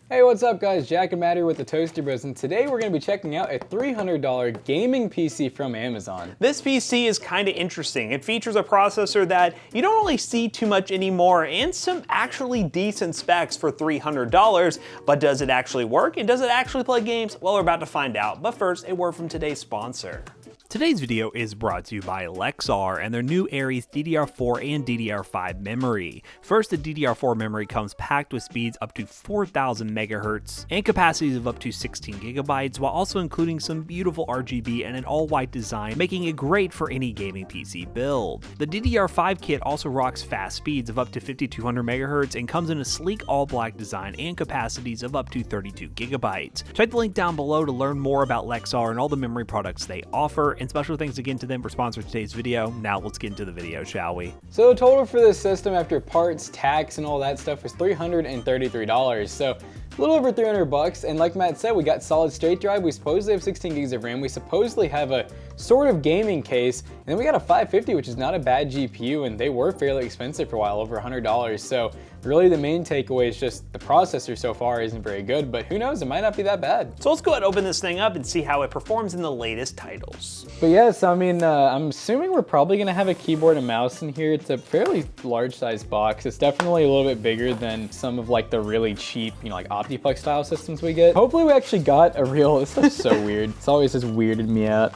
Hey, what's up guys? Jack and Matt here with the Toasty Bros, and today we're going to be checking out a $300 gaming PC from Amazon. This PC is kind of interesting. It features a processor that you don't really see too much anymore and some actually decent specs for $300, but does it actually work and does it actually play games? Well, we're about to find out, but first, a word from today's sponsor. Today's video is brought to you by Lexar and their new Aries DDR4 and DDR5 memory. First, the DDR4 memory comes packed with speeds up to 4,000 megahertz and capacities of up to 16 gigabytes, while also including some beautiful RGB and an all-white design, making it great for any gaming PC build. The DDR5 kit also rocks fast speeds of up to 5,200 megahertz and comes in a sleek all-black design and capacities of up to 32 gigabytes. Check the link down below to learn more about Lexar and all the memory products they offer. And special thanks again to them for sponsoring today's video. Now let's get into the video, shall we? So the total for this system after parts, tax, and all that stuff was $333. So a little over 300 bucks, and like Matt said, we got solid straight drive. We supposedly have 16 gigs of RAM. We supposedly have a sort of gaming case, and then we got a 550, which is not a bad GPU, and they were fairly expensive for a while, over $100. So really the main takeaway is just the processor so far isn't very good, but who knows, it might not be that bad. So let's go ahead and open this thing up and see how it performs in the latest titles. But yes, I mean, I'm assuming we're probably gonna have a keyboard and mouse in here. It's a fairly large size box. It's definitely a little bit bigger than some of like the really cheap, you know, like Optiplex style systems we get. Hopefully we actually got a real, this is so weird. It's always just weirded me out.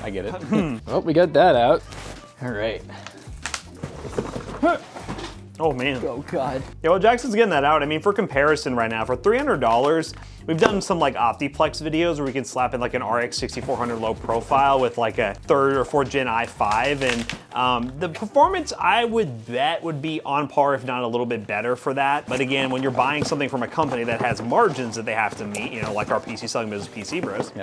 I get it. Oh, we got that out. All right. Oh man. Oh God. Yeah, well, Jackson's getting that out. I mean, for comparison right now, for $300, we've done some like Optiplex videos where we can slap in like an RX 6400 low profile with like a 3rd or 4th gen i5, and the performance I would bet would be on par, if not a little bit better for that. But again, when you're buying something from a company that has margins that they have to meet, you know, like our PC selling business, PC Bros,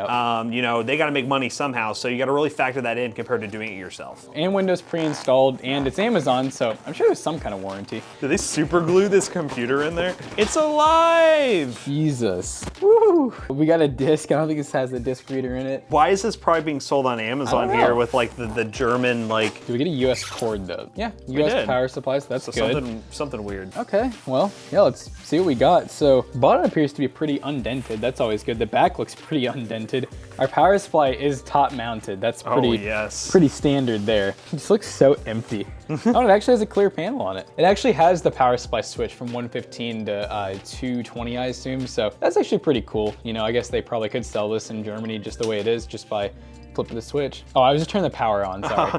you know, they got to make money somehow. So you got to really factor that in compared to doing it yourself. And Windows pre-installed, and it's Amazon, so I'm sure there's some kind of warranty. Did they super glue this computer in there? It's alive! Jesus. Woo! We got a disc. I don't think this has a disc reader in it. Why is this probably being sold on Amazon here with like the German like... Did we get a US cord though? Yeah, US power supply, so that's good. Something weird. Okay, well, yeah, let's see what we got. So, bottom appears to be pretty undented. That's always good. The back looks pretty undented. Our power supply is top mounted. That's pretty standard there. It just looks so empty. Oh, it actually has a clear panel on it. It actually has the power supply switch from 115 to 220, I assume. So that's actually pretty cool. You know, I guess they probably could sell this in Germany just the way it is, just by flip of the switch. Oh, I was just turning the power on, sorry.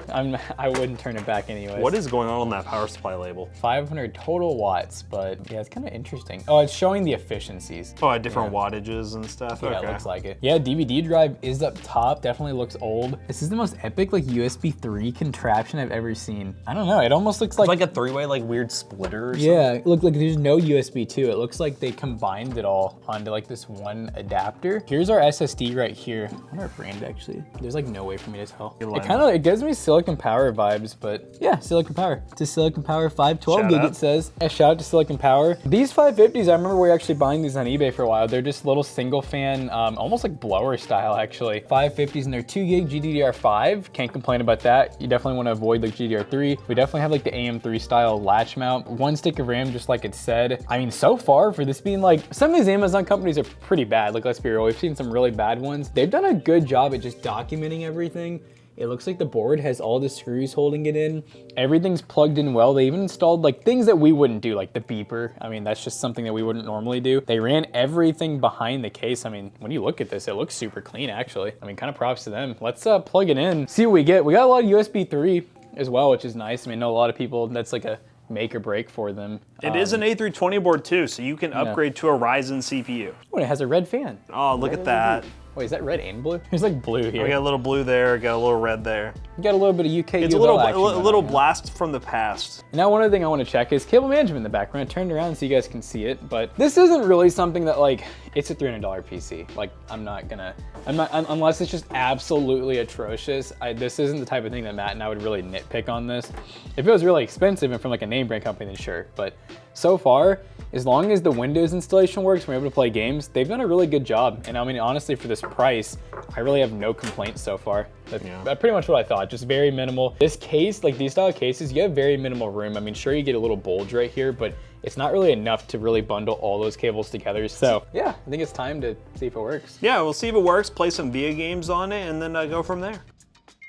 I wouldn't turn it back anyways. What is going on that power supply label? 500 total watts, but yeah, it's kind of interesting. Oh, it's showing the efficiencies. Oh, at different wattages and stuff? Yeah, okay. It looks like it. Yeah, DVD drive is up top, definitely looks old. This is the most epic like USB 3 contraption I've ever seen. I don't know, it almost looks like... It's like a 3-way like weird splitter or something? Yeah, look, like there's no USB 2. It looks like they combined it all onto like this one adapter. Here's our SSD right here. I wonder our brand actually. There's like no way for me to tell. It gives me Silicon Power vibes, but yeah, Silicon Power. It's a Silicon Power 512 gig, it says. A shout out to Silicon Power. These 550s, I remember we were actually buying these on eBay for a while. They're just little single fan, almost like blower style actually. 550s and they're 2 gig GDDR5. Can't complain about that. You definitely want to avoid like GDDR3. We definitely have like the AM3 style latch mount. 1 stick of RAM, just like it said. I mean, so far for this being like, some of these Amazon companies are pretty bad. Like, let's be real, we've seen some really bad ones. They've done a good job at just documenting everything. It looks like the board has all the screws holding it in. Everything's plugged in well. They even installed like things that we wouldn't do, like the beeper. I mean, that's just something that we wouldn't normally do. They ran everything behind the case. I mean, when you look at this, it looks super clean actually. I mean, kind of props to them. Let's plug it in, see what we get. We got a lot of USB 3 as well, which is nice. I mean, I know a lot of people, that's like a make or break for them. It is an A320 board too, so you can upgrade to a Ryzen CPU. Oh, and it has a red fan. Oh, look at that. Wait, is that red and blue? There's like blue here. We got a little blue there, got a little red there. You got a little bit of UK It's a little blast from the past. Now, one other thing I want to check is cable management in the background. I turned around so you guys can see it, but this isn't really something that like, it's a $300 PC. Like, unless it's just absolutely atrocious, this isn't the type of thing that Matt and I would really nitpick on this. If it was really expensive and from like a name brand company, then sure. But so far, as long as the Windows installation works and we're able to play games, they've done a really good job. And I mean, honestly, for this price, I really have no complaints so far. That's pretty much what I thought, just very minimal. This case, like these style cases, you have very minimal room. I mean, sure, you get a little bulge right here, but it's not really enough to really bundle all those cables together. So yeah, I think it's time to see if it works. Yeah, we'll see if it works, play some VIA games on it, and then go from there.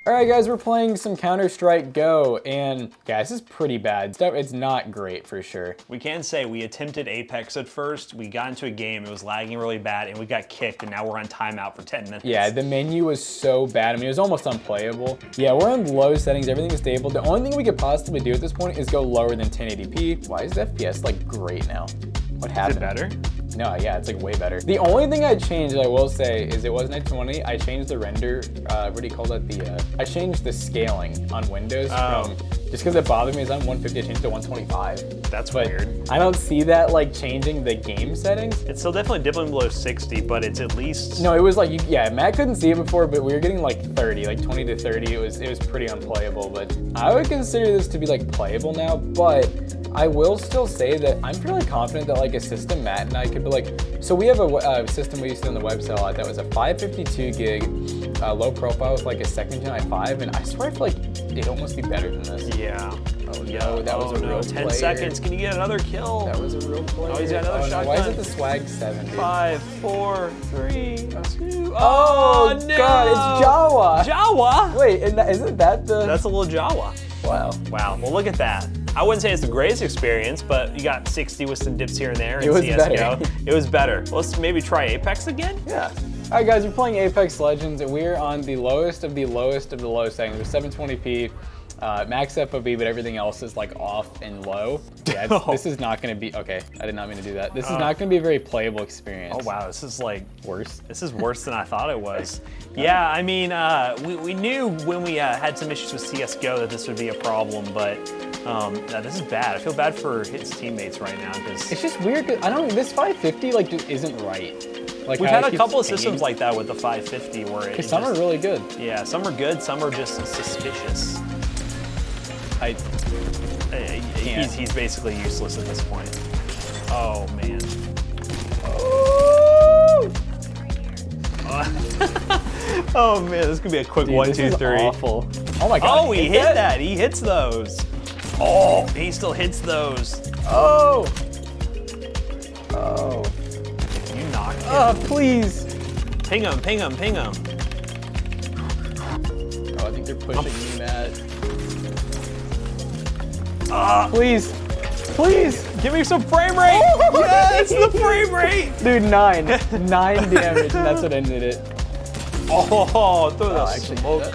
All right, guys, we're playing some Counter-Strike Go, and guys, this is pretty bad. It's not great for sure. We can say we attempted Apex at first. We got into a game, it was lagging really bad, and we got kicked, and now we're on timeout for 10 minutes. Yeah, the menu was so bad. I mean, it was almost unplayable. Yeah, we're on low settings, everything is stable. The only thing we could possibly do at this point is go lower than 1080p. Why is the FPS like great now? What happened? Is it better? No, yeah, it's like way better. The only thing I changed, I will say, is it wasn't at 20. I changed the render, what do you call that? I changed the scaling on Windows from, just because it bothered me, is on 150, I changed to 125. That's weird. I don't see that like changing the game settings. It's still definitely dipping below 60, but it's at least... No, it was like, yeah, Matt couldn't see it before, but we were getting like 30, like 20 to 30. It was pretty unplayable, but I would consider this to be like playable now, but I will still say that I'm fairly confident that like a system Matt and I could be like, so we have a system we used to on the website a lot that was a 552 gig low profile with like a second gen i5, and I swear I feel like it'd almost be better than this. Yeah. Oh no, that was a real 10 player. seconds, can you get another kill? That was a real player. Oh, he's got another shotgun. No. Why is it the swag 7? Dude? 5, 4, 3, 2. Oh no! God, it's Jawa. Jawa? Wait, and isn't that the? That's a little Jawa. Wow. Wow, well look at that. I wouldn't say it's the greatest experience, but you got 60 with some dips here and there in It was CSGO. better. It was better. Let's maybe try Apex again? Yeah. All right, guys, we're playing Apex Legends, and we're on the lowest of the lowest of the low settings. We're 720p, max FOV, but everything else is like off and low. Yeah, this is not going to be, okay, I did not mean to do that. This is not going to be a very playable experience. Oh wow, this is like worse. This is worse than I thought it was. Yeah, I mean, we knew when we had some issues with CSGO that this would be a problem, but no, this is bad. I feel bad for his teammates right now because it's just weird. Cause I don't. This 550 like just isn't right. Like we've had a couple of systems like that with the 550 where it some are really good. Yeah, some are good. Some are just suspicious. He's basically useless at this point. Oh man. Oh man, this could be a quick 1, 2, 3. Awful. Oh my God. Oh, he hit that. He hits those. Oh, he still hits those. Oh. Oh. You knocked him. Oh, please. Ping him, ping him, ping him. Oh, I think they're pushing me, Matt. Please. Please. Give me some frame rate. Yes, the frame rate. Dude, 9 damage, and that's what ended it. Oh, throw the actually smoke.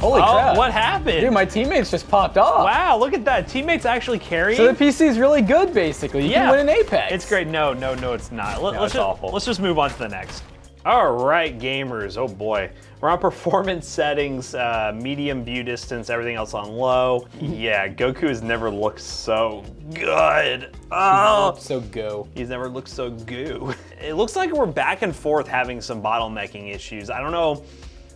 Holy crap. What happened? Dude, my teammates just popped off. Wow, look at that. Teammates actually carrying. So the PC is really good, basically. You can win an Apex. It's great. No, it's not. It's awful. Let's just move on to the next. All right, gamers. Oh boy. We're on performance settings, medium view distance, everything else on low. Yeah, Goku has never looked so good. Oh, so go. He's never looked so goo. It looks like we're back and forth having some bottlenecking issues. I don't know.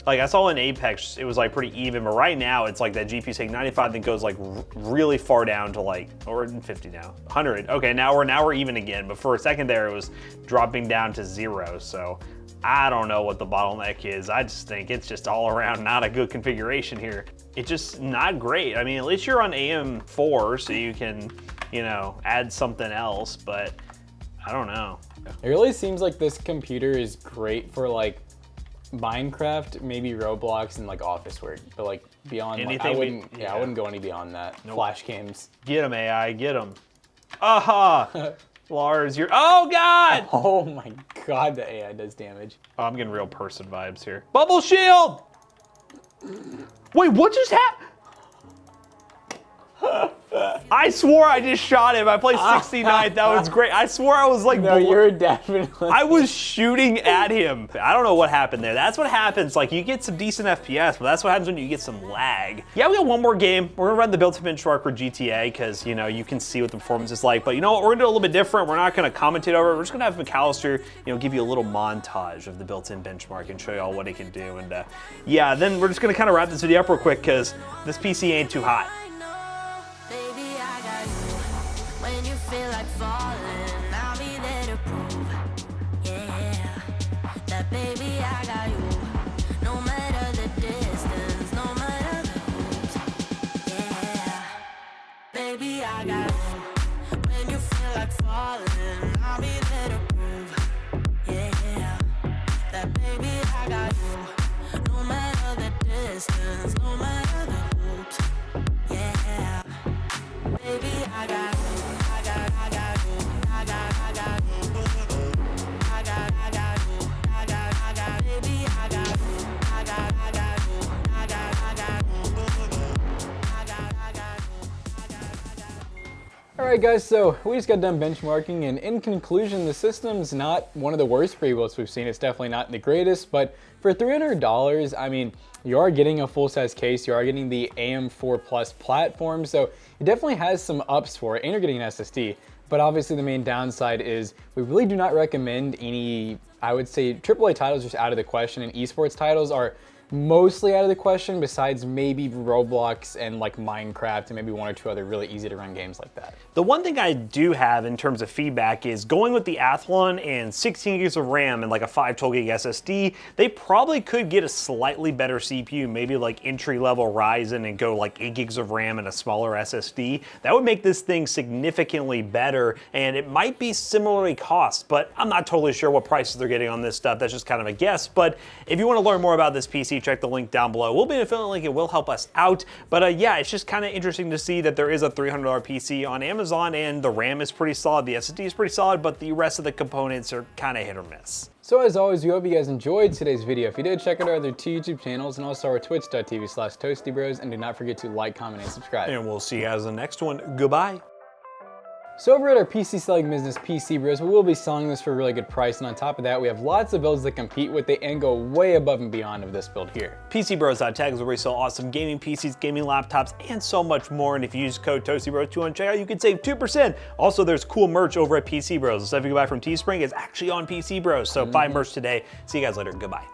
Like I saw in Apex, it was like pretty even, but right now it's like that GPU's taking 95, then goes like really far down to like, or 50 now, 100. Okay, now we're even again, but for a second there it was dropping down to 0. So I don't know what the bottleneck is. I just think it's just all around not a good configuration here. It's just not great. I mean, at least you're on AM4, so you can, you know, add something else, but I don't know. It really seems like this computer is great for like Minecraft, maybe Roblox, and like office work, but like beyond, like, I wouldn't go any beyond that. Nope. Flash games. Get him, AI, get him. Aha! Lars, you're, oh God! Oh my God, the AI does damage. Oh, I'm getting real person vibes here. Bubble shield! Wait, what just happened? I swore I just shot him. I played 69th. That was great. I swore I was like... No, you're definitely... I was shooting at him. I don't know what happened there. That's what happens. Like, you get some decent FPS, but that's what happens when you get some lag. Yeah, we got one more game. We're gonna run the built-in benchmark for GTA because, you know, you can see what the performance is like. But you know what? We're gonna do a little bit different. We're not gonna commentate over it. We're just gonna have McAllister, you know, give you a little montage of the built-in benchmark and show you all what it can do. And yeah, then we're just gonna kind of wrap this video up real quick because this PC ain't too hot. Feel like falling, I'll be there to prove, yeah, that baby I got you, no matter the distance, no matter the moves, yeah, baby I got you. falling, I'll be there to prove. Yeah, that baby I got you. No matter the distance, no matter the hoops. Yeah, baby I got you. I got you. I got you. I got you. I got, baby I got you. I got you. I got you. I got you. Alright guys, so we just got done benchmarking, and in conclusion, the system's not one of the worst pre-builds we've seen. It's definitely not the greatest, but for $300, I mean, you are getting a full-size case, you are getting the AM4 Plus platform, so it definitely has some ups for it, and you're getting an SSD. But obviously the main downside is we really do not recommend any, I would say, AAA titles just out of the question, and esports titles are mostly out of the question, besides maybe Roblox and like Minecraft and maybe one or two other really easy to run games like that. The one thing I do have in terms of feedback is going with the Athlon and 16 gigs of RAM and like a 512 gig SSD, they probably could get a slightly better CPU, maybe like entry-level Ryzen and go like 8 gigs of RAM and a smaller SSD. That would make this thing significantly better, and it might be similarly cost, but I'm not totally sure what prices they're getting on this stuff. That's just kind of a guess. But if you want to learn more about this PC, check the link down below. We'll be an affiliate link, it will help us out. But yeah, it's just kind of interesting to see that there is a $300 PC on Amazon, and the RAM is pretty solid, the SSD is pretty solid, but the rest of the components are kind of hit or miss. So as always, we hope you guys enjoyed today's video. If you did, check out our other 2 YouTube channels and also our twitch.tv/toastybros, and do not forget to like, comment, and subscribe. And we'll see you guys in the next one. Goodbye. So over at our PC selling business, PC Bros, we will be selling this for a really good price, and on top of that, we have lots of builds that compete with it and go way above and beyond of this build here. PCBros.tech is where we sell awesome gaming PCs, gaming laptops, and so much more. And if you use code ToastyBros2 on checkout, you can save 2%. Also, there's cool merch over at PC Bros. The stuff you can buy from Teespring is actually on PC Bros. So buy merch today. See you guys later. Goodbye.